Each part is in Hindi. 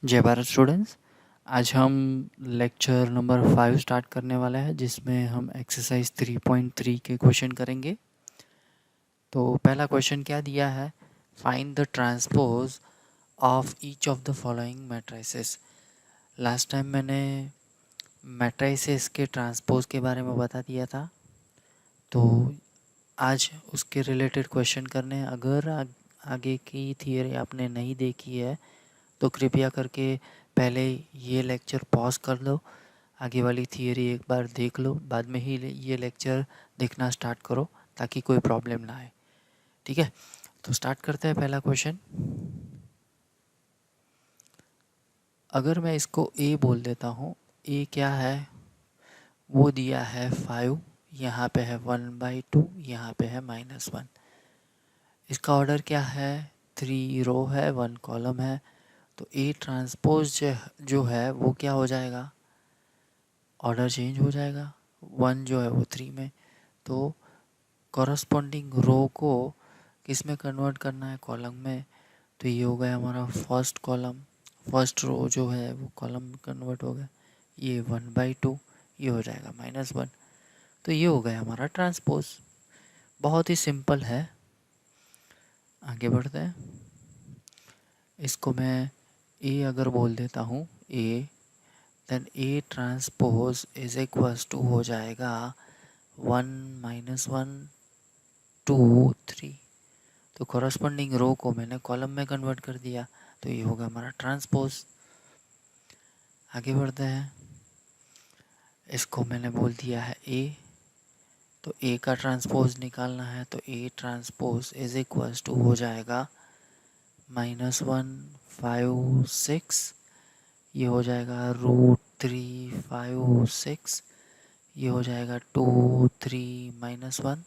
जय भारत स्टूडेंट्स। आज हम लेक्चर नंबर 5 स्टार्ट करने वाले हैं, जिसमें हम एक्सरसाइज 3.3 के क्वेश्चन करेंगे। तो पहला क्वेश्चन क्या दिया है, find the transpose of each of the following matrices. Last time मैंने मैट्रिसेस के ट्रांसपोज के बारे में बता दिया था, तो आज उसके रिलेटेड क्वेश्चन करने हैं। अगर आगे की थियरी आपने नहीं देखी है तो कृपया करके पहले ये लेक्चर पॉज कर लो, आगे वाली थियरी एक बार देख लो, बाद में ही ये लेक्चर देखना स्टार्ट करो ताकि कोई प्रॉब्लम ना आए। ठीक है, तो स्टार्ट करते हैं पहला क्वेश्चन। अगर मैं इसको ए बोल देता हूँ, ए क्या है, वो दिया है 5, यहाँ पे है 1/2, यहाँ पे है -1। इसका ऑर्डर क्या है, 3 रो है 1 कॉलम है, तो ए ट्रांसपोज जो है वो क्या हो जाएगा, ऑर्डर चेंज हो जाएगा। 1 जो है वो 3 में, तो कॉरस्पॉन्डिंग रो को किस में कन्वर्ट करना है, कॉलम में। तो ये हो गया हमारा फर्स्ट कॉलम, फर्स्ट रो जो है वो कॉलम में कन्वर्ट हो गया। ये 1/2, ये हो जाएगा -1। तो ये हो गया हमारा ट्रांसपोज। बहुत ही सिंपल है। आगे बढ़ते हैं। इसको मैं ए अगर बोल देता हूँ, A, then A transpose is equals to हो जाएगा 1 -1 2 3। तो कॉरस्पॉन्डिंग रो को मैंने कॉलम में कन्वर्ट कर दिया, तो ये होगा हमारा ट्रांसपोज। आगे बढ़ते हैं। इसको मैंने बोल दिया है ए, तो ए का ट्रांसपोज निकालना है, तो ए ट्रांसपोज इज इक्वल्स टू हो जाएगा -1 5 6, ये हो जाएगा √3 5 6, ये हो जाएगा 2 3 -1,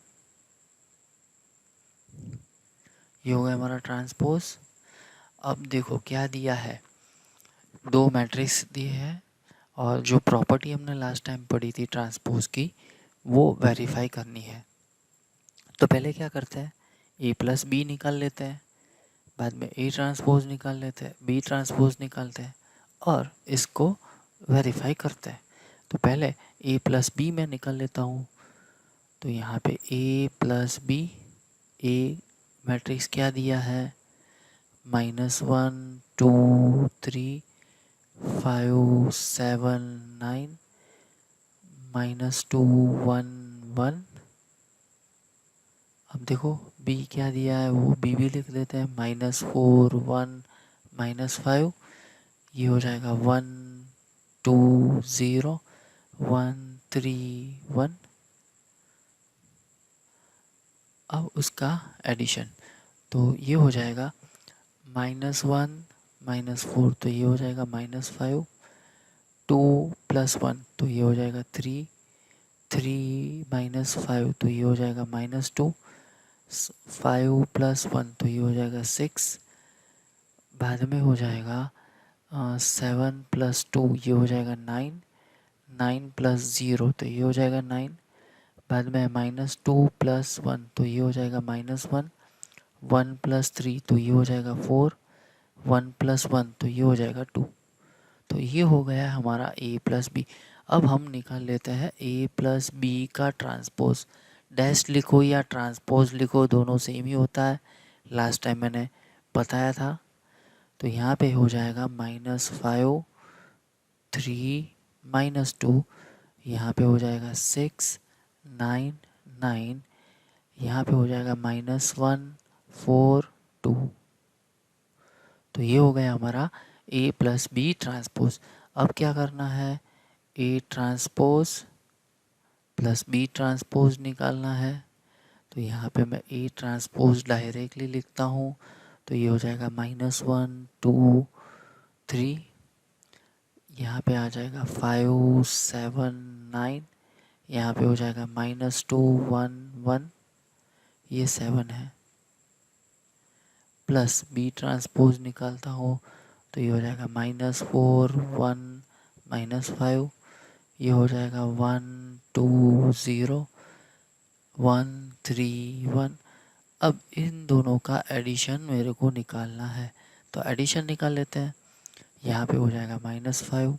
ये हो गया हमारा ट्रांसपोज। अब देखो क्या दिया है, दो मैट्रिक्स दिए हैं और जो प्रॉपर्टी हमने लास्ट टाइम पढ़ी थी ट्रांसपोज की, वो वेरीफाई करनी है। तो पहले क्या करते हैं, ए प्लस बी निकाल लेते हैं, बाद में ए ट्रांसपोज निकाल लेते हैं, बी ट्रांसपोज निकालते हैं और इसको वेरीफाई करते हैं। तो पहले ए प्लस बी मैं निकाल लेता हूँ। तो यहाँ पे ए प्लस बी, ए मैट्रिक्स क्या दिया है, -1 2 3 5 7 9 -2 1 1। अब देखो बी क्या दिया है, वो बी भी लिख देते हैं, -4 1 -5, ये हो जाएगा 1 2 0 1 3 1। अब उसका एडिशन, तो ये हो जाएगा -1 -4, तो ये हो जाएगा -5, 2 + 1 तो ये हो जाएगा 3, 3 -5 तो ये हो जाएगा -2, 5 + 1 तो ये हो जाएगा 6, बाद में हो जाएगा 7 + 2 ये हो जाएगा 9, 9 + 0 तो ये हो जाएगा 9, बाद में -2 + 1 तो ये हो जाएगा -1, 1 + 3 तो ये हो जाएगा 4, 1 + 1 तो ये हो जाएगा 2। तो ये हो गया हमारा ए प्लस बी। अब हम निकाल लेते हैं ए प्लस बी का ट्रांसपोज। डैश लिखो या ट्रांसपोज लिखो, दोनों सेम ही होता है, लास्ट टाइम मैंने बताया था। तो यहाँ पे हो जाएगा -5 3 -2, यहाँ पे हो जाएगा 6 9 9, यहाँ पे हो जाएगा -1 4 2। तो ये हो गया हमारा ए प्लस बी ट्रांसपोज। अब क्या करना है, ए ट्रांसपोज प्लस बी ट्रांसपोज निकालना है। तो यहाँ पे मैं ए ट्रांसपोज डायरेक्टली लिखता हूँ, तो ये हो जाएगा -1 2 3, यहाँ पे आ जाएगा 5 7 9, यहाँ पे हो जाएगा -2 1 1, ये 7 है, प्लस बी ट्रांसपोज निकालता हूँ, तो ये हो जाएगा -4 1 -5, ये हो जाएगा 1 2 0 1 3 1। अब इन दोनों का एडिशन मेरे को निकालना है, तो एडिशन निकाल लेते हैं। यहाँ पे हो जाएगा -5,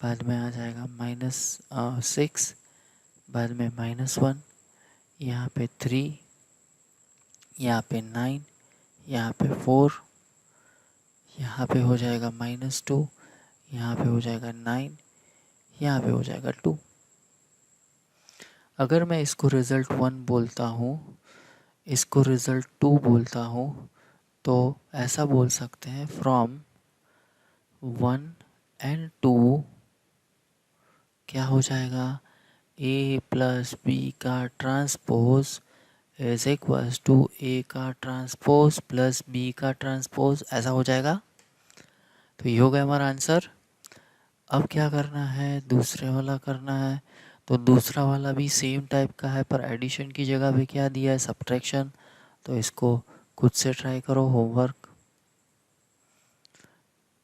बाद में आ जाएगा -6, बाद में -1, यहाँ पे 3, यहाँ पे 9, यहाँ पे 4, यहाँ पे हो जाएगा -2, यहाँ पे हो जाएगा 9, यहाँ पे हो जाएगा 2। अगर मैं इसको रिज़ल्ट 1 बोलता हूँ, इसको रिज़ल्ट 2 बोलता हूँ, तो ऐसा बोल सकते हैं फ्रॉम 1 एंड 2 क्या हो जाएगा, a प्लस बी का transpose is equals to a का ट्रांसपोज प्लस b का ट्रांसपोज, ऐसा हो जाएगा। तो ये हो गया हमारा आंसर। अब क्या करना है, दूसरे वाला करना है। तो दूसरा वाला भी सेम टाइप का है, पर एडिशन की जगह पे क्या दिया है, सब्ट्रैक्शन। तो इसको खुद से ट्राई करो, होमवर्क।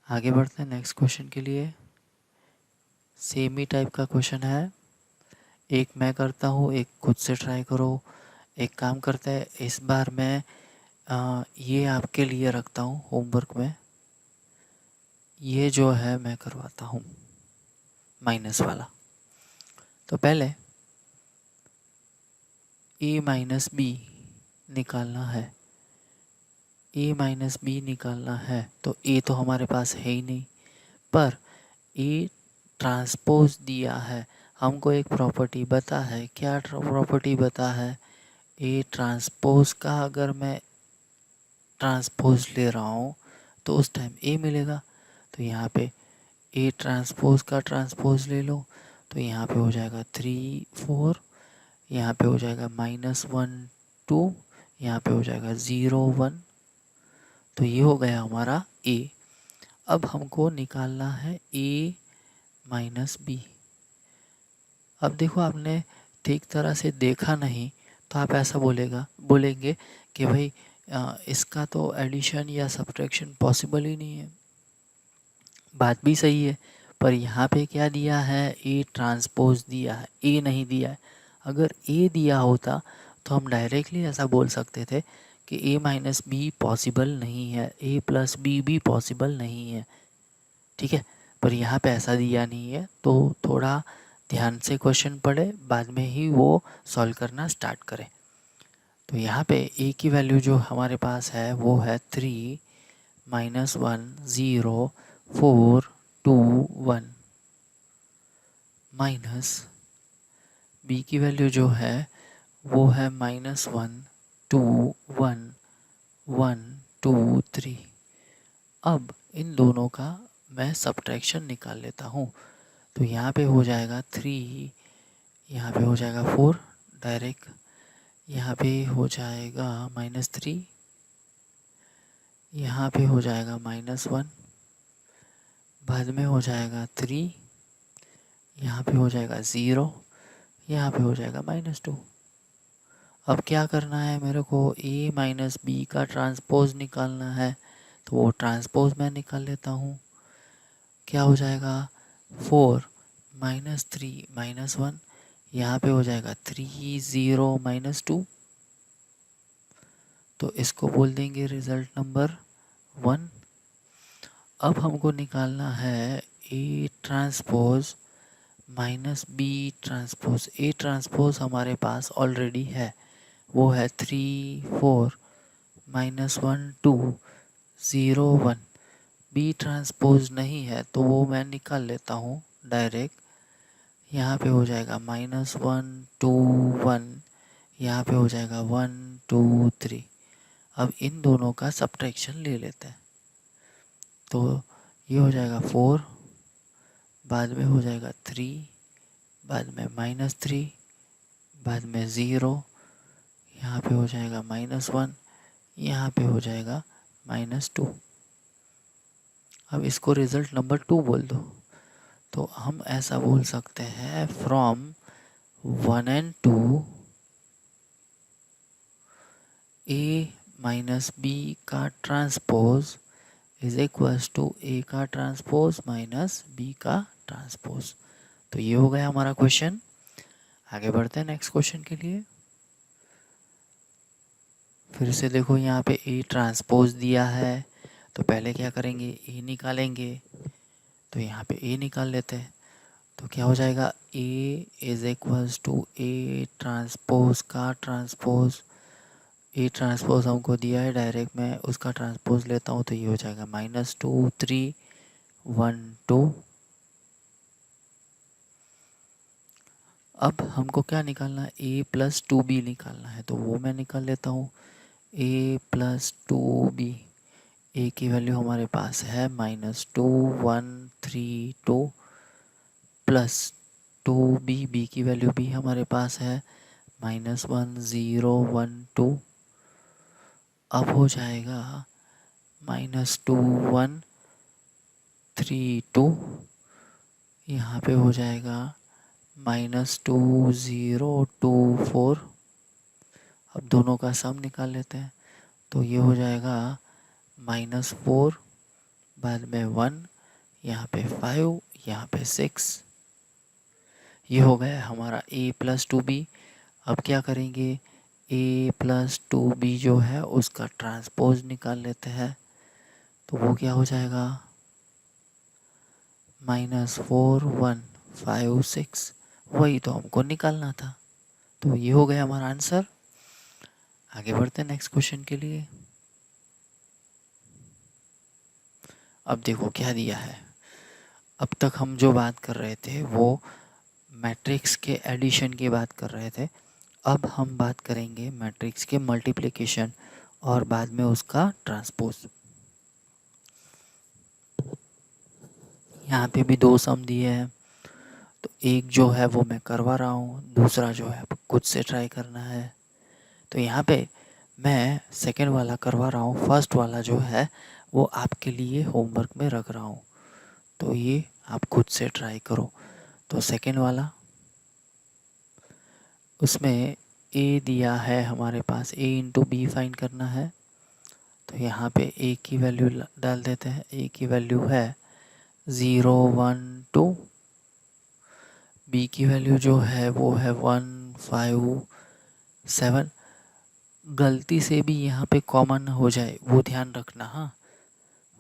आगे बढ़ते हैं नेक्स्ट क्वेश्चन के लिए। सेम ही टाइप का क्वेश्चन है, एक मैं करता हूँ, एक खुद से ट्राई करो। एक काम करते हैं, इस बार मैं ये आपके लिए रखता हूँ होमवर्क में। ये जो है मैं करवाता हूँ माइनस वाला। तो पहले a माइनस बी निकालना है, a माइनस बी निकालना है। तो a तो हमारे पास है ही नहीं, पर a ट्रांसपोज दिया है। हमको एक प्रॉपर्टी बता है, क्या प्रॉपर्टी बता है, a ट्रांसपोज का अगर मैं ट्रांसपोज ले रहा हूँ तो उस टाइम a मिलेगा। तो यहाँ पे a ट्रांसपोज का ट्रांसपोज ले लो, तो यहाँ पे हो जाएगा 3 4, यहाँ पे हो जाएगा -1 2, यहाँ पे हो जाएगा 0 1। तो ये हो गया हमारा a। अब हमको निकालना है a माइनस बी। अब देखो, आपने ठीक तरह से देखा नहीं, तो आप ऐसा बोलेंगे कि भाई इसका तो एडिशन या सब्ट्रैक्शन पॉसिबल ही नहीं है। बात भी सही है, पर यहाँ पे क्या दिया है, ए ट्रांसपोज दिया है, ए नहीं दिया है। अगर ए दिया होता तो हम डायरेक्टली ऐसा बोल सकते थे कि ए माइनस बी पॉसिबल नहीं है, ए प्लस बी भी पॉसिबल नहीं है, ठीक है। पर यहाँ पे ऐसा दिया नहीं है, तो थोड़ा ध्यान से क्वेश्चन पढ़े, बाद में ही वो सॉल्व करना स्टार्ट करें। तो यहाँ पे ए की वैल्यू जो हमारे पास है वो है 3 -1 0 4 2 1, माइनस बी की वैल्यू जो है वो है -1 2 1 1 2 3। अब इन दोनों का मैं सब्ट्रैक्शन निकाल लेता हूँ। तो यहाँ पे हो जाएगा 3, यहाँ पे हो जाएगा 4 डायरेक्ट, यहाँ पे हो जाएगा -3, यहाँ पे हो जाएगा -1, बाद में हो जाएगा 3, यहाँ पे हो जाएगा 0, यहाँ पे हो जाएगा -2। अब क्या करना है मेरे को, a माइनस बी का ट्रांसपोज निकालना है। तो वो ट्रांसपोज मैं निकाल लेता हूँ। क्या हो जाएगा, 4 -3 -1, यहाँ पे हो जाएगा 3 0 -2। तो इसको बोल देंगे रिजल्ट नंबर 1। अब हमको निकालना है ए ट्रांसपोज माइनस बी ट्रांसपोज। ए ट्रांसपोज हमारे पास ऑलरेडी है, वो है 3 4 -1 2 0 1। बी ट्रांसपोज नहीं है, तो वो मैं निकाल लेता हूँ डायरेक्ट। यहाँ पे हो जाएगा -1 2 1, यहाँ पे हो जाएगा 1 2 3। अब इन दोनों का सब्ट्रैक्शन ले लेते हैं। तो ये हो जाएगा 4, बाद में हो जाएगा 3, बाद में -3, बाद में 0, यहाँ पे हो जाएगा -1, यहाँ पे हो जाएगा -2। अब इसको रिज़ल्ट नंबर 2 बोल दो। तो हम ऐसा बोल सकते हैं from 1 and 2 a minus b का transpose is equals to a का ट्रांसपोज माइनस बी का ट्रांसपोज। तो ये हो गया हमारा क्वेश्चन। आगे बढ़ते हैं नेक्स्ट क्वेश्चन के लिए। फिर से देखो, यहाँ पे ए ट्रांसपोज दिया है, तो पहले क्या करेंगे, ए निकालेंगे। तो यहाँ पे ए निकाल लेते हैं। तो क्या हो जाएगा, A is equals to A transpose का ट्रांसपोज। ए ट्रांसपोज हमको दिया है डायरेक्ट, मैं उसका ट्रांसपोज लेता हूँ तो ये हो जाएगा -2 3 1 2। अब हमको क्या निकालना है, ए प्लस 2b निकालना है, तो वो मैं निकाल लेता हूँ। ए प्लस 2b, ए की वैल्यू हमारे पास है -2 1 3 2 प्लस 2b, बी की वैल्यू भी हमारे पास है -1 0 1 2। अब हो जाएगा -2 1 3 2, यहाँ पे हो जाएगा -2 0 2 4। अब दोनों का सम निकाल लेते हैं। तो ये हो जाएगा -4, बाद में 1, यहाँ पे 5, यहाँ पे 6। ये हो गया हमारा a प्लस 2b। अब क्या करेंगे, a प्लस 2b जो है उसका ट्रांसपोज निकाल लेते हैं। तो वो क्या हो जाएगा, -4 1 5 6। वही तो हमको निकालना था। तो ये हो गया हमारा आंसर। आगे बढ़ते हैं नेक्स्ट क्वेश्चन के लिए। अब देखो क्या दिया है। अब तक हम जो बात कर रहे थे वो मैट्रिक्स के एडिशन की बात कर रहे थे। अब हम बात करेंगे मैट्रिक्स के मल्टीप्लिकेशन और बाद में उसका ट्रांसपोज। यहाँ पे भी 2 सम दिए हैं, तो एक जो है वो मैं करवा रहा हूँ, दूसरा जो है खुद से ट्राई करना है। तो यहाँ पे मैं सेकेंड वाला करवा रहा हूँ, फर्स्ट वाला जो है वो आपके लिए होमवर्क में रख रहा हूँ। तो ये आप खुद से ट्राई करो। तो सेकेंड वाला, उसमें ए दिया है हमारे पास, ए इंटू बी फाइंड करना है। तो यहाँ पे ए की वैल्यू डाल देते हैं। ए की वैल्यू है 0 1 2। बी की वैल्यू जो है वो है 1 5 7। गलती से भी यहाँ पे कॉमन ना हो जाए वो ध्यान रखना, हाँ,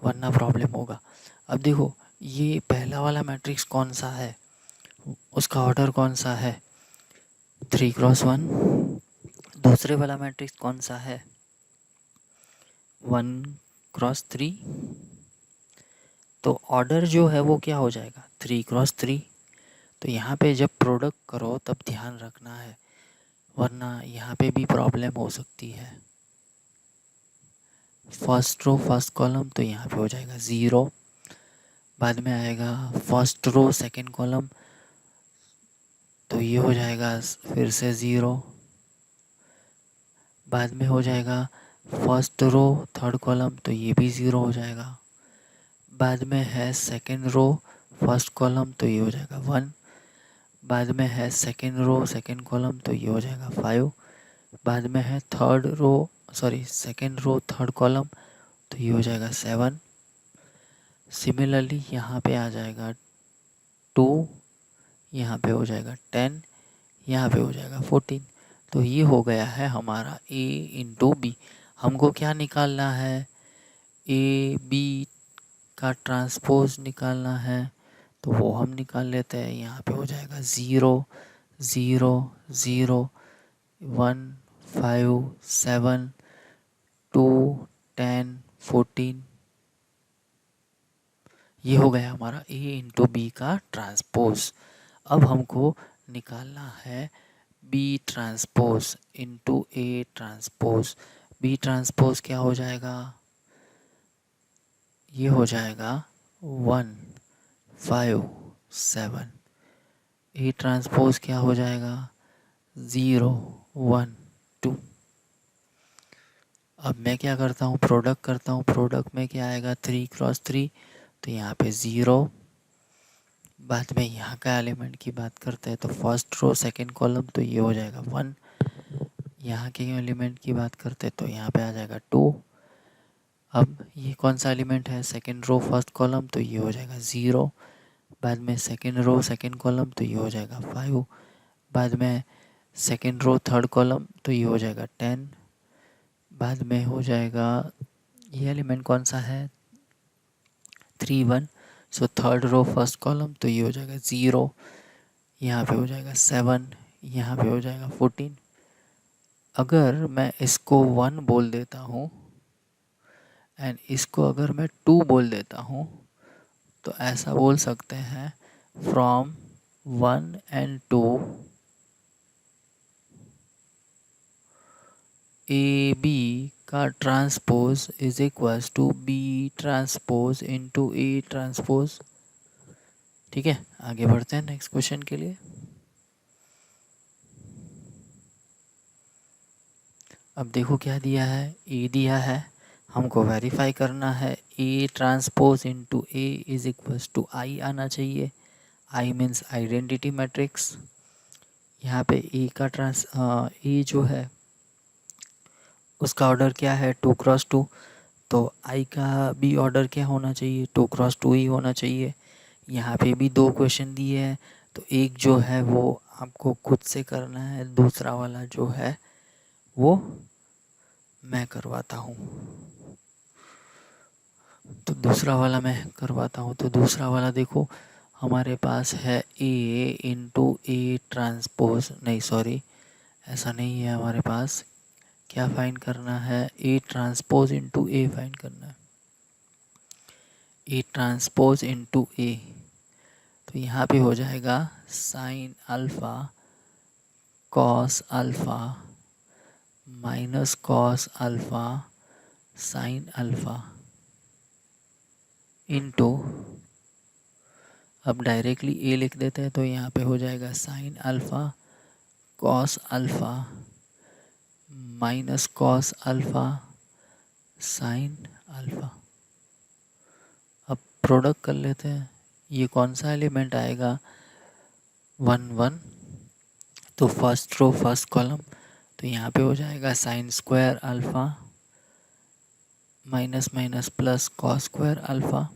वरना प्रॉब्लम होगा। अब देखो ये पहला वाला मैट्रिक्स कौन सा है, उसका ऑर्डर कौन सा है, 3x1। दूसरे वाला मैट्रिक्स कौन सा है, 1x3। तो ऑर्डर जो है वो क्या हो जाएगा, 3x3। तो यहाँ पे जब प्रोडक्ट करो तब ध्यान रखना है, वरना यहाँ पे भी प्रॉब्लम हो सकती है। फर्स्ट रो फर्स्ट कॉलम, तो यहाँ पे हो जाएगा 0। बाद में आएगा फर्स्ट रो सेकंड कॉलम, तो ये हो जाएगा फिर से 0। बाद में हो जाएगा फर्स्ट रो थर्ड कॉलम, तो ये भी 0 हो जाएगा। बाद में है सेकंड रो फर्स्ट कॉलम, तो ये हो जाएगा 1। बाद में है सेकंड रो सेकंड कॉलम, तो ये हो जाएगा 5। बाद में है सेकंड रो थर्ड कॉलम, तो ये हो जाएगा 7। सिमिलरली यहाँ पे आ जाएगा 2, यहाँ पे हो जाएगा 10, यहाँ पे हो जाएगा 14। तो ये हो गया है हमारा a इंटू बी। हमको क्या निकालना है, ए बी का ट्रांसपोज निकालना है। तो वो हम निकाल लेते हैं। यहाँ पे हो जाएगा 0 0 0 1 5 7 2 10 14। ये हो गया हमारा a इंटू बी का ट्रांसपोज। अब हमको निकालना है बी ट्रांसपोज इंटू ए ट्रांसपोज। बी ट्रांसपोज क्या हो जाएगा, ये हो जाएगा 1 5 7। ए ट्रांसपोज क्या हो जाएगा, 0 1 2। अब मैं क्या करता हूँ, प्रोडक्ट करता हूँ। प्रोडक्ट में क्या आएगा, 3x3, तो यहाँ पे 0। बाद में यहाँ का एलिमेंट की बात करते हैं तो फर्स्ट रो सेकंड कॉलम, तो ये हो जाएगा 1। यहाँ के एलिमेंट की बात करते हैं तो यहाँ पे आ जाएगा 2। अब ये कौन सा एलिमेंट है, सेकंड रो फर्स्ट कॉलम, तो ये हो जाएगा 0। बाद में सेकंड रो सेकंड कॉलम, तो ये हो जाएगा 5। बाद में सेकंड रो थर्ड कॉलम, तो ये हो जाएगा 10। बाद में हो जाएगा, ये एलिमेंट कौन सा है, 3 1, so third row first column, तो ये हो जाएगा 0, यहाँ पे हो जाएगा 7, यहाँ पे हो जाएगा 14। अगर मैं इसको 1 बोल देता हूँ एंड इसको अगर मैं 2 बोल देता हूँ, तो ऐसा बोल सकते हैं फ्रॉम 1 and 2 ए बी का transpose is equals to B transpose into A transpose. ठीक है, आगे बढ़ते हैं नेक्स्ट क्वेश्चन के लिए। अब देखो क्या दिया है, ए दिया है, हमको वेरीफाई करना है ए transpose into A is equals to I आना चाहिए। I means identity matrix. यहाँ पे ए का ए जो है उसका ऑर्डर क्या है 2x2, तो आई का भी ऑर्डर क्या होना चाहिए 2x2 ही होना चाहिए। यहाँ पे भी 2 क्वेश्चन दिए हैं, तो एक जो है वो आपको खुद से करना है, दूसरा वाला जो है वो मैं करवाता हूँ। तो दूसरा वाला मैं करवाता हूँ। तो दूसरा वाला देखो हमारे पास है ए इंटू ए ट्रांसपोज, नहीं सॉरी ऐसा नहीं है हमारे पास। क्या फाइंड करना है, ए ट्रांसपोज इंटू ए फाइंड करना है। ए ट्रांसपोज इंटू ए, तो यहाँ पे हो जाएगा sine alpha cos alpha minus cos alpha sine alpha into, अब डायरेक्टली ए लिख देते हैं तो यहाँ पे हो जाएगा sine alpha cos alpha minus cos alpha sine alpha. अब प्रोडक्ट कर लेते हैं, ये कौन सा एलिमेंट आएगा 1 1, तो फर्स्ट रो फर्स्ट कॉलम, तो यहाँ पे हो जाएगा sine square alpha minus minus plus cos square alpha.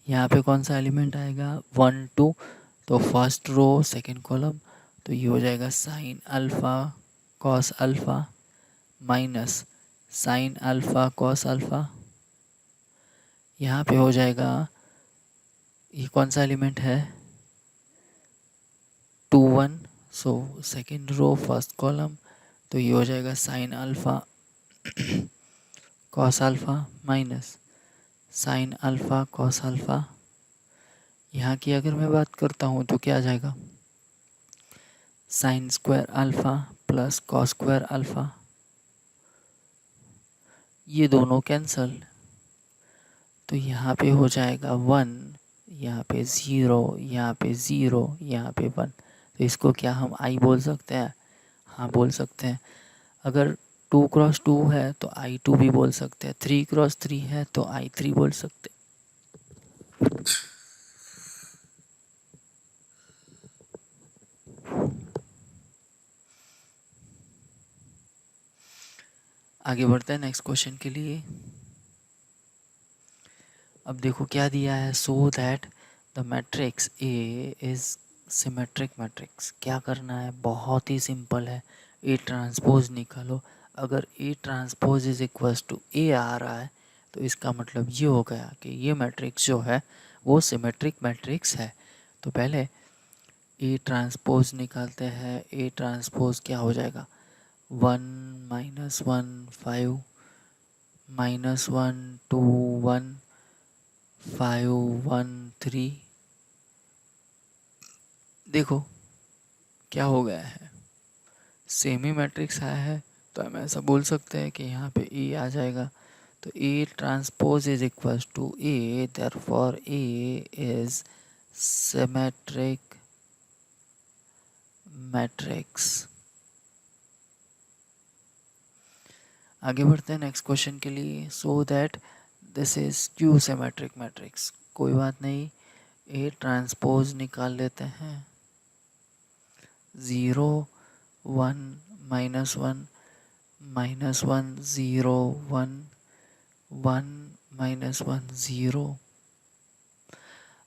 यहाँ पे कौन सा एलिमेंट आएगा 1 2, तो फर्स्ट रो सेकंड कॉलम, तो ये हो जाएगा sine alpha cos alpha minus sine alpha cos alpha. यहाँ पे हो जाएगा, ये कौन सा एलिमेंट है 2 1, so second row first column, तो ये हो जाएगा sine alpha cos alpha minus sine alpha cos alpha. यहाँ की अगर मैं बात करता हूँ तो क्या आ जाएगा sine square alpha plus cos square alpha, ये दोनों कैंसल, तो यहाँ पे हो जाएगा 1, यहाँ पे 0, यहाँ पे 0, यहाँ पे 1, तो इसको क्या हम आई बोल सकते हैं, हाँ बोल सकते हैं। अगर 2x2 है तो I2 भी बोल सकते हैं, 3x3 है तो I3 बोल सकते हैं। आगे बढ़ते हैं नेक्स्ट क्वेश्चन के लिए। अब देखो क्या दिया है, so that the matrix A is symmetric matrix. क्या करना है, बहुत ही सिंपल है, ए ट्रांसपोज निकालो। अगर A transpose is equals to A आ रहा है तो इसका मतलब ये हो गया कि ये मैट्रिक्स जो है वो सिमेट्रिक मैट्रिक्स है। तो पहले ए ट्रांसपोज निकालते हैं। ए ट्रांसपोज क्या हो जाएगा 1 -1 5 -1 2 1 5 1 3। देखो क्या हो गया है, सेमी मैट्रिक्स आया है, तो हम ऐसा बोल सकते हैं कि यहाँ पे ए आ जाएगा। तो ए transpose is equals to A, therefore A is symmetric matrix. आगे बढ़ते हैं नेक्स्ट क्वेश्चन के लिए। So that this is Q symmetric matrix. कोई बात नहीं, ए ट्रांसपोज निकाल लेते हैं। 0 1 -1 -1 0 1 1 -1 0।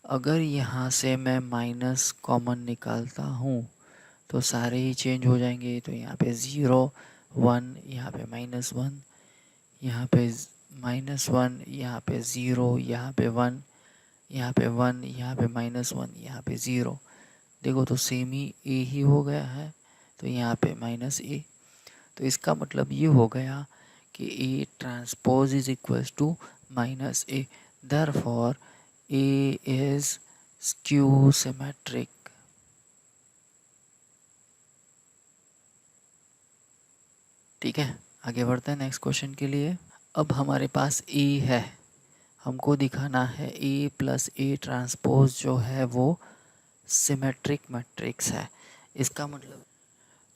अगर यहाँ से मैं माइनस कॉमन निकालता हूँ तो सारे ही चेंज हो जाएंगे। तो यहाँ पे 0 1, यहाँ पे -1, यहाँ पे -1, यहाँ पे 0, यहाँ पे 1, यहाँ पे 1, यहाँ पे -1, यहाँ पे 0। देखो तो सेम ही ए ही हो गया है, तो यहाँ पे -a। तो इसका मतलब ये हो गया कि A transpose is equals to -a, therefore A is skew symmetric. ठीक है, आगे बढ़ते हैं नेक्स्ट क्वेश्चन के लिए। अब हमारे पास ए है, हमको दिखाना है ए प्लस ए ट्रांसपोज जो है वो सिमेट्रिक मैट्रिक्स है। इसका मतलब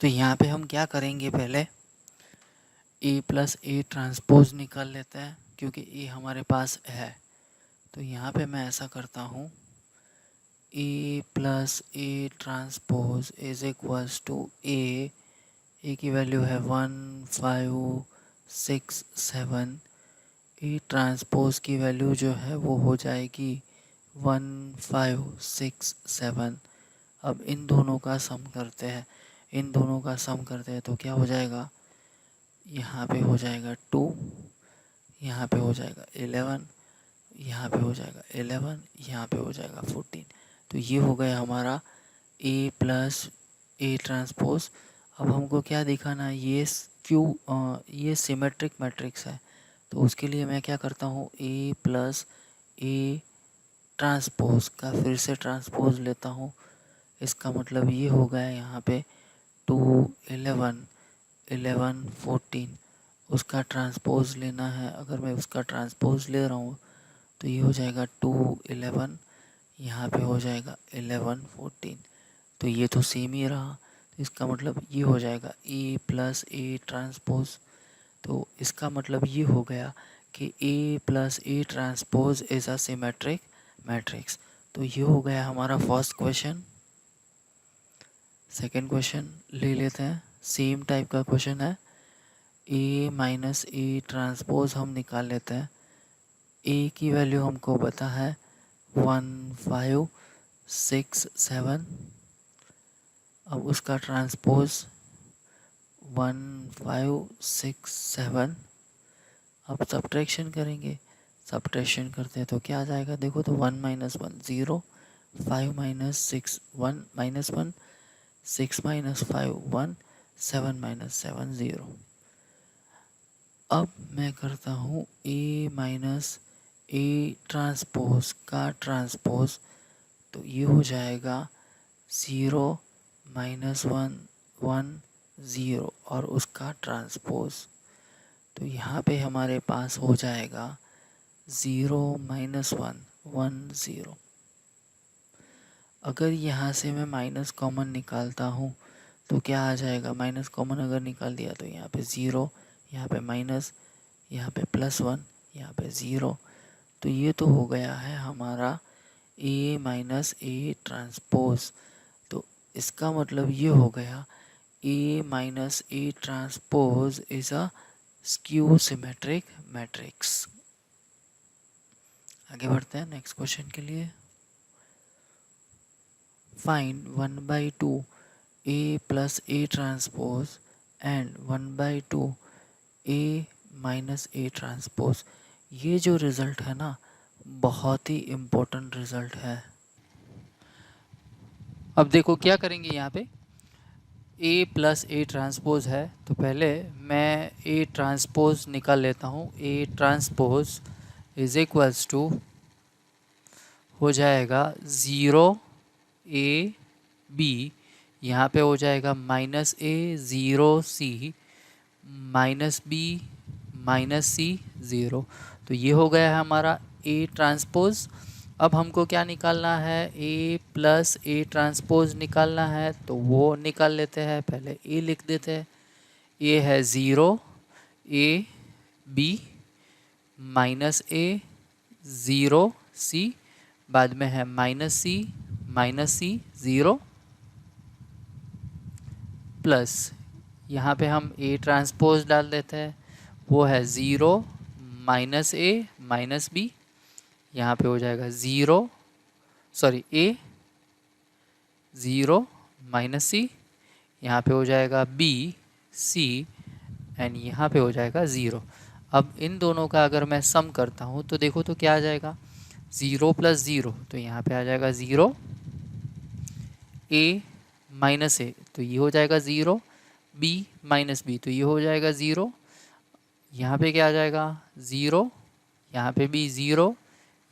तो यहाँ पे हम क्या करेंगे, पहले ए प्लस ए ट्रांसपोज निकाल लेते हैं क्योंकि ए हमारे पास है। तो यहाँ पे मैं ऐसा करता हूँ, A plus A transpose is equals to A की वैल्यू है 1 5 6 7। ए ट्रांसपोज की वैल्यू जो है वो हो जाएगी 1 5 6 7। अब इन दोनों का सम करते हैं, इन दोनों का सम करते हैं तो क्या हो जाएगा, यहाँ पे हो जाएगा 2, यहाँ पे हो जाएगा 11, यहाँ पे हो जाएगा 11, यहाँ पे हो जाएगा 14। तो ये हो गया हमारा ए प्लस ए ट्रांसपोज। अब हमको क्या दिखाना है, ये सिमेट्रिक मैट्रिक्स है। तो उसके लिए मैं क्या करता हूँ, ए प्लस ए ट्रांसपोज का फिर से ट्रांसपोज लेता हूँ। इसका मतलब ये हो गया यहाँ पे 2 11 11 14, उसका ट्रांसपोज लेना है। अगर मैं उसका ट्रांसपोज ले रहा हूँ तो ये हो जाएगा 2 11, यहाँ पे हो जाएगा 11 14। तो ये तो सेम ही रहा, तो इसका मतलब ये हो जाएगा ए प्लस ए ट्रांसपोज। तो इसका मतलब ये हो गया कि A plus A transpose is a symmetric matrix. तो ये हो गया हमारा फर्स्ट क्वेश्चन। सेकंड क्वेश्चन ले लेते हैं, सेम टाइप का क्वेश्चन है। ए माइनस ए ट्रांसपोज हम निकाल लेते हैं। ए की वैल्यू हमको पता है 1 5 6 7। अब उसका ट्रांसपोज 1 5 6 7। अब सब्ट्रैक्शन करेंगे, सब्ट्रैक्शन करते हैं तो क्या आ जाएगा, देखो तो 1 - 1 0, 5 - 6 1 - 1, 6 - 5 1, 7 - 7 0। अब मैं करता हूँ ए माइनस ए ट्रांसपोज का ट्रांसपोज, तो ये हो जाएगा 0 - 1 1 0 और उसका ट्रांसपोज। तो यहाँ पे हमारे पास हो जाएगा 0 - 1 1 0। अगर यहाँ से मैं माइनस कॉमन निकालता हूँ तो क्या आ जाएगा, माइनस कॉमन अगर निकाल दिया तो यहाँ पे 0, यहाँ पे माइनस, यहाँ पे +1, यहाँ पे 0। तो ये तो हो गया है हमारा ए माइनस ए ट्रांसपोज। तो इसका मतलब ये हो गया A minus A transpose is a skew symmetric matrix. आगे बढ़ते हैं नेक्स्ट क्वेश्चन के लिए। Find 1/2 A plus A transpose and 1/2 A minus A transpose. ये जो रिज़ल्ट है ना, बहुत ही इम्पोर्टेंट रिज़ल्ट है। अब देखो क्या करेंगे, यहाँ पे ए प्लस ए ट्रांसपोज है तो पहले मैं ए ट्रांसपोज निकाल लेता हूँ। A transpose is equals to हो जाएगा 0 ए बी, यहाँ पे हो जाएगा -a 0 c -b -c 0। तो ये हो गया है हमारा ए ट्रांसपोज। अब हमको क्या निकालना है, ए प्लस ए ट्रांसपोज निकालना है, तो वो निकाल लेते हैं। पहले ए लिख देते हैं, ए है 0 ए बी -a 0 c, बाद में है -c 0 प्लस यहाँ पे हम ए ट्रांसपोज डाल देते हैं, वो है 0 -a -b, यहाँ पे हो जाएगा 0 सॉरी a 0 -c, यहाँ पे हो जाएगा b c एंड यहाँ पे हो जाएगा 0। अब इन दोनों का अगर मैं सम करता हूँ तो देखो तो क्या आ जाएगा, ज़ीरो प्लस ज़ीरो तो यहाँ पे आ जाएगा ज़ीरो, ए माइनस ए तो ये हो जाएगा ज़ीरो, बी माइनस बी तो ये हो जाएगा ज़ीरो, यहाँ पे क्या आ जाएगा ज़ीरो, यहाँ पे भी ज़ीरो,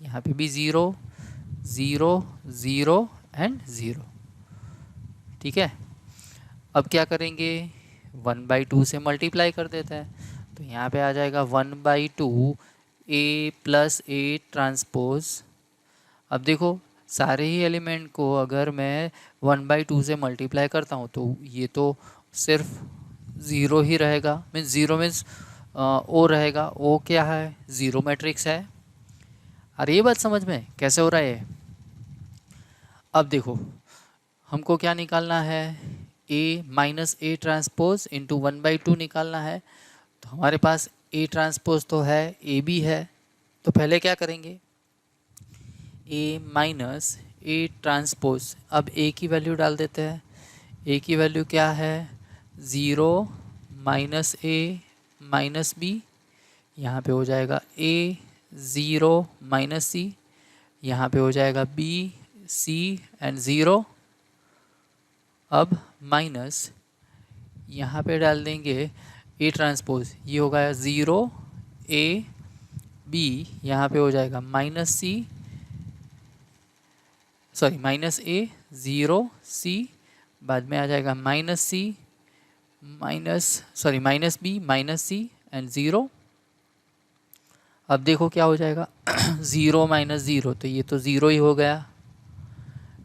यहाँ पे भी zero, zero zero and zero. ठीक है, अब क्या करेंगे 1/2 से मल्टीप्लाई कर देते हैं, तो यहाँ पे आ जाएगा 1/2 ए प्लस ए ट्रांसपोज। अब देखो सारे ही एलिमेंट को अगर मैं 1/2 से मल्टीप्लाई करता हूँ तो ये तो सिर्फ ज़ीरो ही रहेगा, मीन्स ज़ीरो मीन्स ओ रहेगा, ओ क्या है ज़ीरो मैट्रिक्स है। अरे ये बात समझ में कैसे हो रहा है। अब देखो हमको क्या निकालना है, ए माइनस ए ट्रांसपोज इंटू 1/2 निकालना है। तो हमारे पास ए ट्रांसपोज तो है, ए भी है, तो पहले क्या करेंगे ए माइनस ए ट्रांसपोज, अब ए की वैल्यू डाल देते हैं। ए की वैल्यू क्या है ज़ीरो माइनस ए माइनस बी, यहाँ पे हो जाएगा ए ज़ीरो माइनस सी, यहाँ पे हो जाएगा बी सी एंड ज़ीरो। अब माइनस यहाँ पे डाल देंगे ए ट्रांसपोज, ये होगा ज़ीरो ए बी, यहाँ पे हो जाएगा minus C, sorry minus A zero C, बाद में आ जाएगा minus C minus B minus C and zero. अब देखो क्या हो जाएगा ज़ीरो माइनस ज़ीरो तो ये तो ज़ीरो ही हो गया,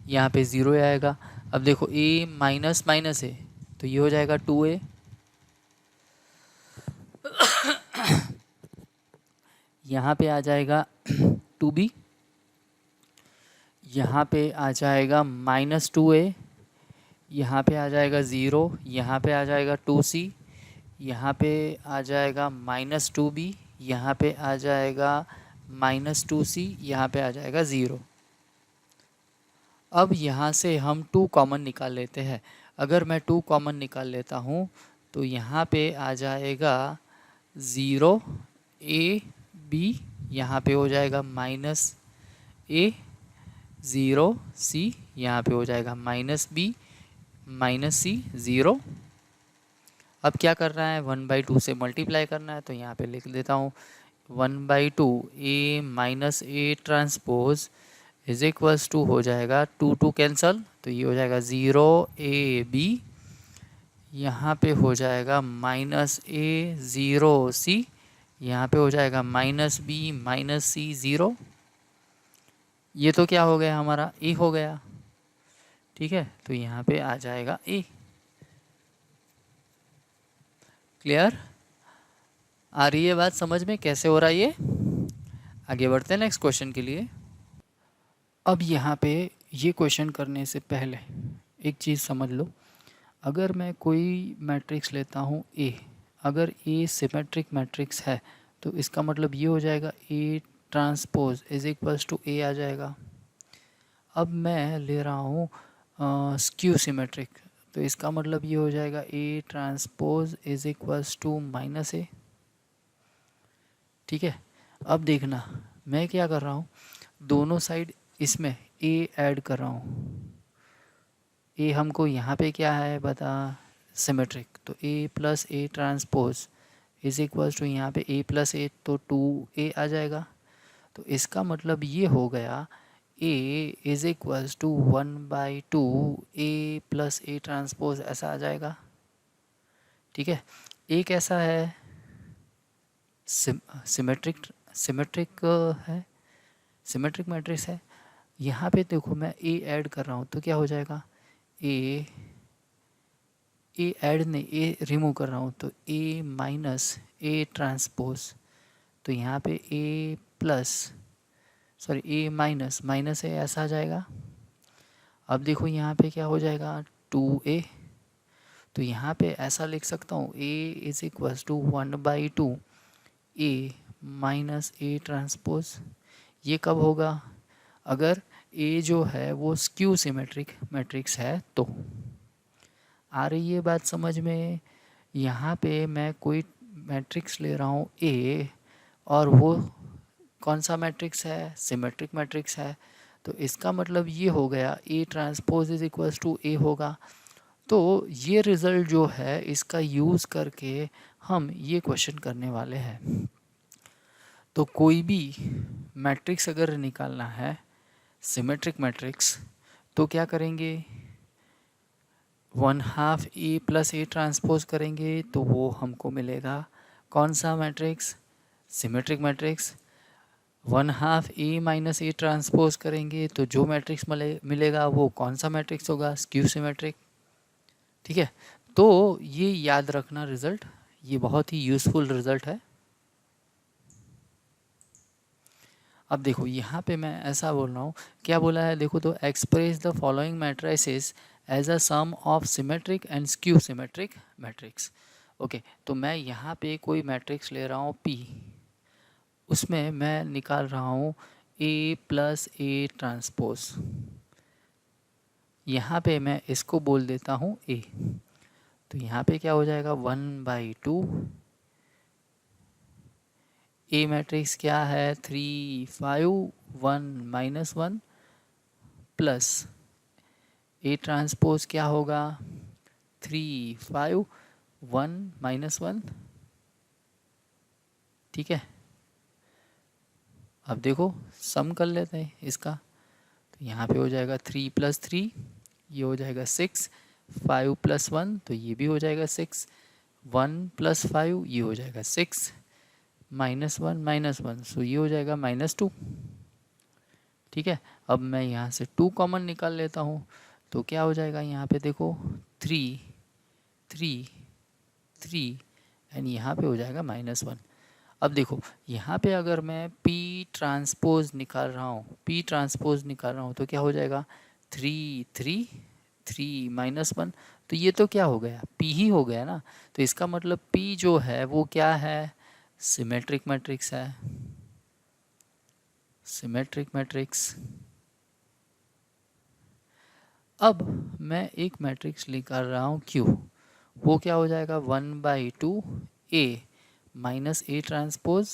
यहाँ पे ज़ीरो ही आएगा। अब देखो ए माइनस माइनस है तो ये हो जाएगा 2a, यहाँ पे आ जाएगा 2b, यहाँ पे आ जाएगा -2a, यहाँ पे आ जाएगा ज़ीरो, यहाँ पे आ जाएगा 2c, यहाँ पे आ जाएगा -2b, यहाँ पे आ जाएगा -2c, यहाँ पे आ जाएगा ज़ीरो। अब यहाँ से हम 2 कॉमन निकाल लेते हैं। अगर मैं 2 कॉमन निकाल लेता हूँ तो यहाँ पे आ जाएगा ज़ीरो ए बी, यहाँ पे हो जाएगा माइनस ए ज़ीरो सी, यहाँ पे हो जाएगा माइनस बी माइनस सी ज़ीरो। अब क्या करना है 1/2 से मल्टीप्लाई करना है, तो यहाँ पे लिख देता हूँ 1/2 A minus A transpose is equals to हो जाएगा 2 कैंसल, तो ये हो जाएगा ज़ीरो ए बी, यहाँ पे हो जाएगा माइनस ए ज़ीरो सी, यहाँ पे हो जाएगा माइनस बी माइनस सी ज़ीरो। ये तो क्या हो गया हमारा ए हो गया, ठीक है, तो यहाँ पे आ जाएगा ए। क्लियर, आ रही है बात समझ में कैसे हो रहा है ये। आगे बढ़ते हैं नेक्स्ट क्वेश्चन के लिए। अब यहाँ पे ये क्वेश्चन करने से पहले एक चीज़ समझ लो, अगर मैं कोई मैट्रिक्स लेता हूँ ए, अगर ए सिमेट्रिक मैट्रिक्स है तो इसका मतलब ये हो जाएगा A transpose is equals to A आ जाएगा। अब मैं ले रहा हूँ स्क्यू सिमेट्रिक, तो इसका मतलब ये हो जाएगा A transpose is equals to minus A. ठीक है, अब देखना मैं क्या कर रहा हूँ, दोनों साइड इसमें ए ऐड कर रहा हूँ। ए हमको यहाँ पे क्या है बता सिमेट्रिक, तो A plus A transpose is equals to यहाँ पे ए प्लस ए तो 2a आ जाएगा। तो इसका मतलब ये हो गया A is equals to 1/2 A plus A transpose, ऐसा आ जाएगा। ठीक है, ए कैसा है सिमेट्रिक है, सिमेट्रिक मैट्रिक्स है। यहाँ पे देखो मैं ए ऐड कर रहा हूँ तो क्या हो जाएगा ए ऐड नहीं ए रिमूव कर रहा हूँ, तो ए माइनस ए ट्रांसपोज, तो यहाँ पे ए प्लस सॉरी ए माइनस माइनस है ऐसा आ जाएगा। अब देखो यहाँ पे क्या हो जाएगा 2a, तो यहाँ पे ऐसा लिख सकता हूँ a is equals to 1/2 A minus A transpose. ये कब होगा अगर a जो है वो स्क्यू सिमेट्रिक मैट्रिक्स है तो। आ रही है बात समझ में। यहाँ पे मैं कोई मैट्रिक्स ले रहा हूँ a और वो कौन सा मैट्रिक्स है, सिमेट्रिक मैट्रिक्स है। तो इसका मतलब ये हो गया A transpose is equals to A होगा। तो ये रिज़ल्ट जो है इसका यूज़ करके हम ये क्वेश्चन करने वाले हैं। तो कोई भी मैट्रिक्स अगर निकालना है, सिमेट्रिक मैट्रिक्स, तो क्या करेंगे, 1/2 ए प्लस ए ट्रांसपोज करेंगे तो वो हमको मिलेगा कौन सा matrix, symmetric matrix. 1/2 A minus A transpose करेंगे तो जो मैट्रिक्स मिलेगा वो कौन सा मैट्रिक्स होगा, स्क्यू सिमेट्रिक। ठीक है, तो ये याद रखना रिजल्ट, ये बहुत ही यूज़फुल रिजल्ट है। अब देखो यहाँ पे मैं ऐसा बोल रहा हूँ, क्या बोला है देखो, तो express the following matrices as a sum of symmetric and skew symmetric matrix. Okay, तो मैं यहाँ पे कोई मैट्रिक्स ले रहा हूँ P, उसमें मैं निकाल रहा हूँ A प्लस ए ट्रांसपोज, यहाँ पे मैं इसको बोल देता हूँ A। तो यहाँ पे क्या हो जाएगा, 1/2 ए मैट्रिक्स क्या है, 3 5 1 -1 प्लस ए ट्रांसपोज क्या होगा, 3 5 1 -1। ठीक है, अब देखो सम कर लेते हैं इसका। तो यहाँ पे हो जाएगा 3 + 3, ये हो जाएगा 6, 5 + 1 तो ये भी हो जाएगा 6, 1 + 5 ये हो जाएगा 6, -1 -1 सो ये हो जाएगा -2। ठीक है, अब मैं यहाँ से 2 कॉमन निकाल लेता हूँ, तो क्या हो जाएगा यहाँ पे देखो 3 3 3 एंड यहाँ पे हो जाएगा -1। अब देखो यहाँ पे अगर मैं P ट्रांसपोज निकाल रहा हूँ, P ट्रांसपोज निकाल रहा हूँ तो क्या हो जाएगा 3 3 3 -1, तो ये तो क्या हो गया, P ही हो गया ना। तो इसका मतलब P जो है वो क्या है, सिमेट्रिक मैट्रिक्स है, सिमेट्रिक मैट्रिक्स। अब मैं एक मैट्रिक्स निकाल रहा हूँ Q, वो क्या हो जाएगा 1/2 A minus A transpose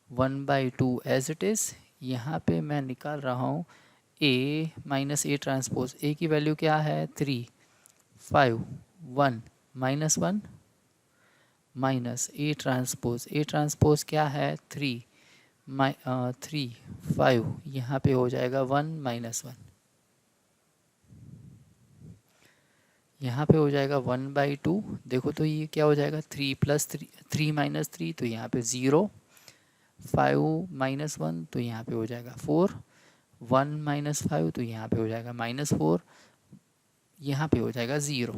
1/2 as it is. यहाँ पे मैं निकाल रहा हूँ A minus A transpose, A की वैल्यू क्या है 3 5 1 -1 माइनस ए ट्रांसपोज क्या है 3 5, यहाँ पे हो जाएगा 1 -1, यहाँ पे हो जाएगा 1/2। देखो तो ये क्या हो जाएगा 3 + 3 3 - 3 तो यहाँ पे 0, 5 -1 तो यहाँ पे हो जाएगा 4, 1 -5 तो यहाँ पे हो जाएगा -4, यहाँ पे हो जाएगा 0।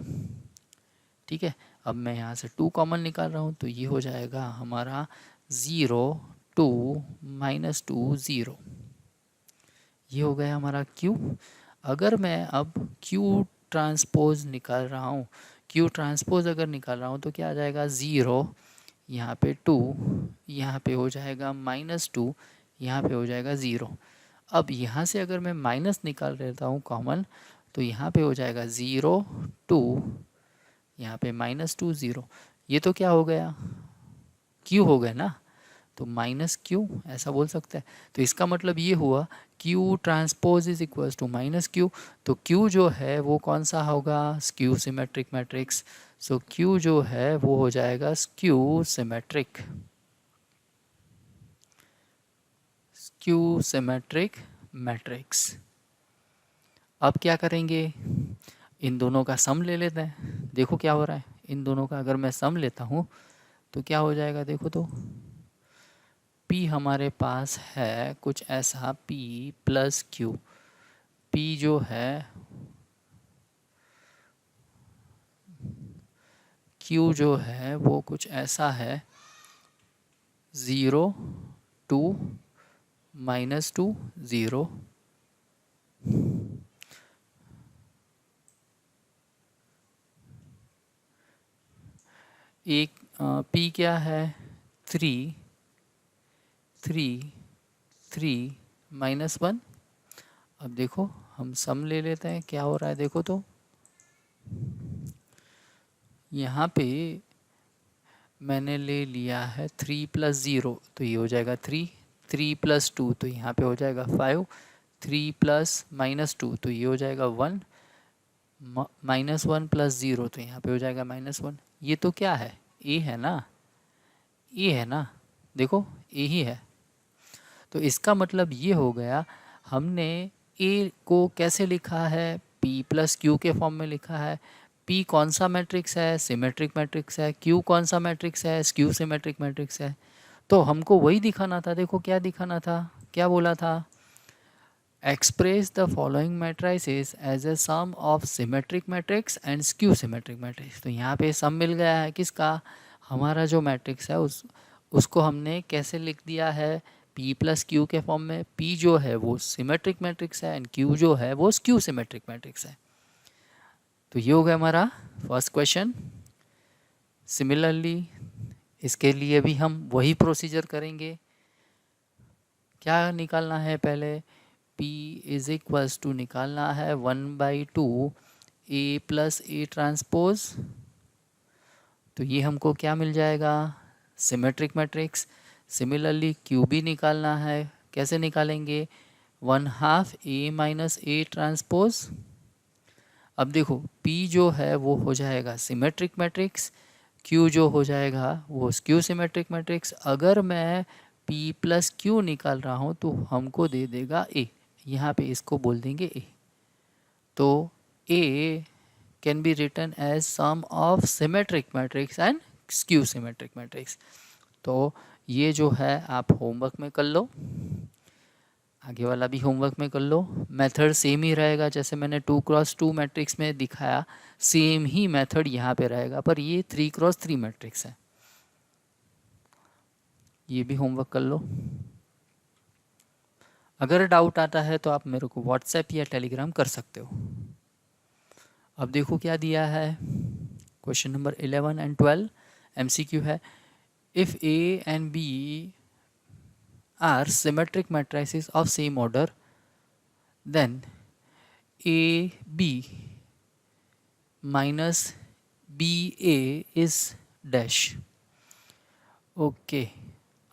ठीक है, अब मैं यहाँ से 2 कॉमन निकाल रहा हूँ तो ये हो जाएगा हमारा 0 2 -2 0, ये हो गया हमारा Q। अगर मैं अब Q ट्रांसपोज निकाल रहा हूँ, Q ट्रांसपोज अगर निकाल रहा हूँ तो क्या आ जाएगा 0, यहाँ पे 2, यहाँ पे हो जाएगा -2, यहाँ पे हो जाएगा 0। अब यहाँ से अगर मैं माइनस निकाल लेता हूँ कॉमन, तो यहाँ पे हो जाएगा 0 2, यहाँ पे -2 0, ये तो क्या हो गया, Q हो गया ना, तो -Q ऐसा बोल सकते हैं। तो इसका मतलब ये हुआ Q transpose is equals to -Q। तो Q जो है वो कौन सा होगा, skew symmetric matrix. So Q जो है वो हो जाएगा skew symmetric, skew symmetric matrix. अब क्या करेंगे, इन दोनों का सम ले लेते हैं, देखो क्या हो रहा है। इन दोनों का अगर मैं सम लेता हूँ तो क्या हो जाएगा, देखो तो P हमारे पास है कुछ ऐसा P + Q। P जो है, Q जो है वो कुछ ऐसा है 0 2 -2 0, एक P क्या है 3 3 3 -1। अब देखो हम सम ले लेते हैं, क्या हो रहा है देखो तो यहाँ पे मैंने ले लिया है 3 + 0 तो ये हो जाएगा 3, 3 + 2 तो यहाँ पे हो जाएगा 5, 3 + -2 तो ये हो जाएगा 1, -1 + 0 तो यहाँ पे हो जाएगा -1। ये तो क्या है, ए है ना, ए है ना, देखो ए ही है। तो इसका मतलब ये हो गया, हमने ए को कैसे लिखा है, p + q के फॉर्म में लिखा है। p कौन सा मैट्रिक्स है, सिमेट्रिक मैट्रिक्स है। q कौन सा मैट्रिक्स है, स्क्यू सिमेट्रिक मैट्रिक्स है। तो हमको वही दिखाना था, देखो क्या दिखाना था, क्या बोला था, express the following matrices as a sum of symmetric matrix and skew symmetric matrix. तो यहाँ पे सम मिल गया है किसका, हमारा जो मैट्रिक्स है उसको हमने कैसे लिख दिया है, p + q के फॉर्म में। p जो है वो सिमेट्रिक मैट्रिक्स है एंड q जो है वो स्क्यू सिमेट्रिक मैट्रिक्स है। तो ये हो गया हमारा फर्स्ट क्वेश्चन। सिमिलरली इसके लिए भी हम वही प्रोसीजर करेंगे। क्या निकालना है, पहले p = निकालना है 1/2 a + a ट्रांसपोज। तो ये हमको क्या मिल जाएगा, सिमेट्रिक मैट्रिक्स। सिमिलरली q भी निकालना है, कैसे निकालेंगे, 1/2 a - a ट्रांसपोज। अब देखो p जो है वो हो जाएगा सिमेट्रिक मैट्रिक्स, q जो हो जाएगा वो स्क्यू सिमेट्रिक मैट्रिक्स। अगर मैं p + q निकाल रहा हूँ तो हमको दे देगा a, यहाँ पे इसको बोल देंगे a। तो a can be written as sum of symmetric matrix and skew symmetric matrix. तो ये जो है आप होमवर्क में कर लो, आगे वाला भी होमवर्क में कर लो। मेथड सेम ही रहेगा, जैसे मैंने 2x2 मैट्रिक्स में दिखाया सेम ही मेथड यहाँ पे रहेगा, पर ये 3x3 मैट्रिक्स है। ये भी होमवर्क कर लो। अगर डाउट आता है तो आप मेरे को व्हाट्सएप या टेलीग्राम कर सकते हो। अब देखो क्या दिया है, क्वेश्चन नंबर 11 एंड 12 MCQ है। If A and B are symmetric matrices of same order, then AB minus BA is dash। Okay,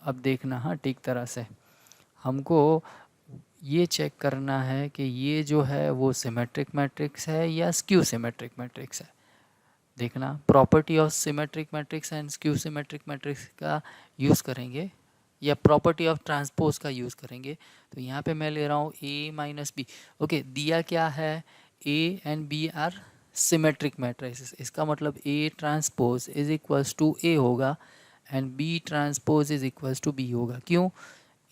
अब देखना हाँ ठीक तरह से, हमको ये चेक करना है कि ये जो है वो सिमेट्रिक मैट्रिक्स है या स्क्यू सिमेट्रिक मैट्रिक्स है। देखना, property of symmetric matrix and skew symmetric matrix का यूज़ करेंगे या प्रॉपर्टी ऑफ ट्रांसपोज का यूज़ करेंगे। तो यहाँ पे मैं ले रहा हूँ a - b। ओके, दिया क्या है, a and b are symmetric matrices. इसका मतलब a ट्रांसपोज = a होगा एंड b ट्रांसपोज = b होगा। क्यों,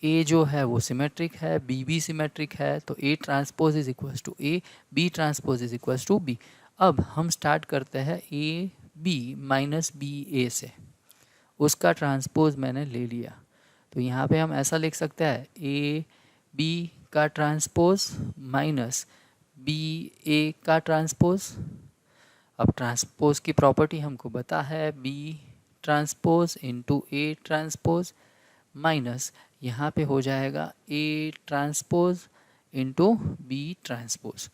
a जो है वो सिमेट्रिक है, b भी सिमेट्रिक है, तो a transpose = a, b transpose = b। अब हम स्टार्ट करते हैं a b - b a से, उसका ट्रांसपोज मैंने ले लिया। तो यहाँ पे हम ऐसा लिख सकते हैं a b का ट्रांसपोज माइनस b a का ट्रांसपोज। अब ट्रांसपोज की प्रॉपर्टी हमको पता है, b transpose × a transpose minus यहाँ पे हो जाएगा a ट्रांसपोज × b ट्रांसपोज।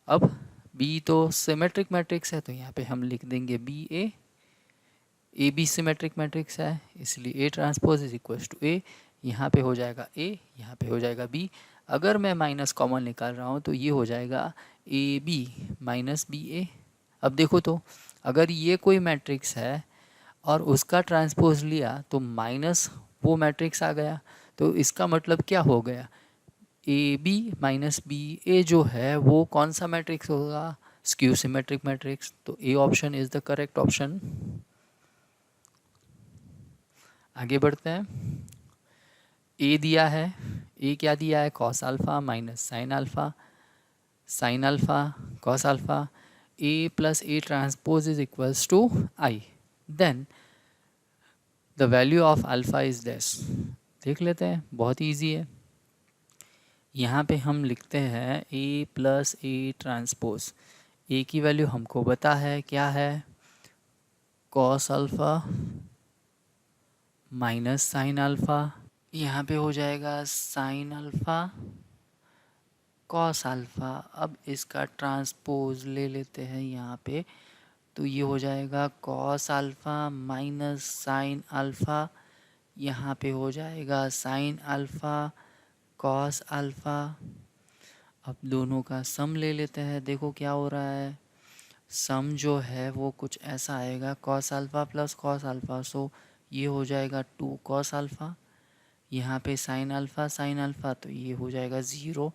अब b तो सिमेट्रिक मैट्रिक्स है तो यहाँ पे हम लिख देंगे a भी सिमेट्रिक मैट्रिक्स है इसलिए a ट्रांसपोज = a। यहाँ पे हो जाएगा a, यहाँ पे हो जाएगा b। अगर मैं माइनस कॉमन निकाल रहा हूँ तो ये हो जाएगा ab - ba। अब देखो तो अगर ये कोई मैट्रिक्स है और उसका ट्रांसपोज लिया तो माइनस वो मैट्रिक्स आ गया, तो इसका मतलब क्या हो गया, AB - BA जो है वो कौन सा मैट्रिक्स होगा, स्क्यू सिमेट्रिक मैट्रिक्स। तो A option is the correct option. आगे बढ़ते हैं, A दिया है, A क्या दिया है, cos alpha minus sine alpha, sine alpha cos alpha, A + A transpose = I, then the value of alpha is dash. देख लेते हैं, बहुत ईजी है। यहाँ पे हम लिखते हैं A + A ट्रांसपोज। A की वैल्यू हमको पता है क्या है, cos alpha minus sine alpha, यहाँ पे हो जाएगा साइन अल्फ़ा कॉस अल्फ़ा। अब इसका ट्रांसपोज ले लेते हैं यहाँ पे, तो ये हो जाएगा cos alpha minus sine alpha यहाँ पे हो जाएगा साइन अल्फ़ा कॉस अल्फ़ा। अब दोनों का सम ले लेते हैं, देखो क्या हो रहा है। सम जो है वो कुछ ऐसा आएगा, cos alpha plus cos alpha, so ये हो जाएगा 2 कॉस अल्फ़ा। यहाँ पे साइन अल्फ़ा तो ये हो जाएगा 0।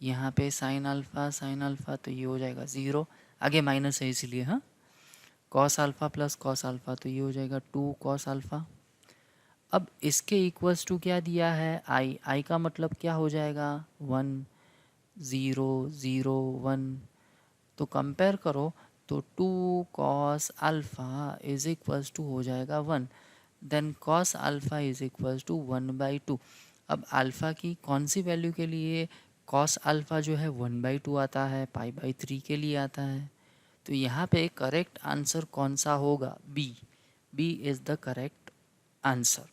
यहाँ पे साइन अल्फ़ा तो ये हो जाएगा 0। आगे माइनस है इसलिए, हाँ। Cos alpha plus cos alpha तो ये हो जाएगा 2 कॉस अल्फ़ा। अब इसके इक्वल्स टू क्या दिया है, आई का मतलब क्या हो जाएगा 1 0 0 1। तो कंपेयर करो तो 2 cos alpha is equals to हो जाएगा 1, then cos alpha is equals to 1/2। अब अल्फ़ा की कौन सी वैल्यू के लिए कॉस अल्फ़ा जो है 1/2 आता है, पाई/3 के लिए आता है। तो यहाँ पे करेक्ट आंसर कौन सा होगा, B. B is the correct answer.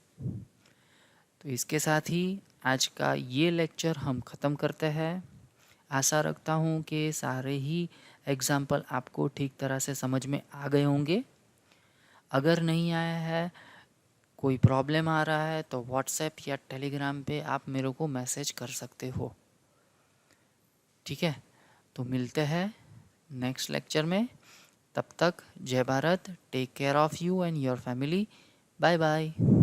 तो इसके साथ ही आज का ये लेक्चर हम ख़त्म करते हैं। आशा रखता हूँ कि सारे ही एग्जाम्पल आपको ठीक तरह से समझ में आ गए होंगे। अगर नहीं आया है, कोई प्रॉब्लम आ रहा है, तो व्हाट्सएप या टेलीग्राम पे आप मेरे को मैसेज कर सकते हो, ठीक है। तो मिलते हैं नेक्स्ट लेक्चर में। तब तक जय Bharat, take care of you and your family. Bye bye.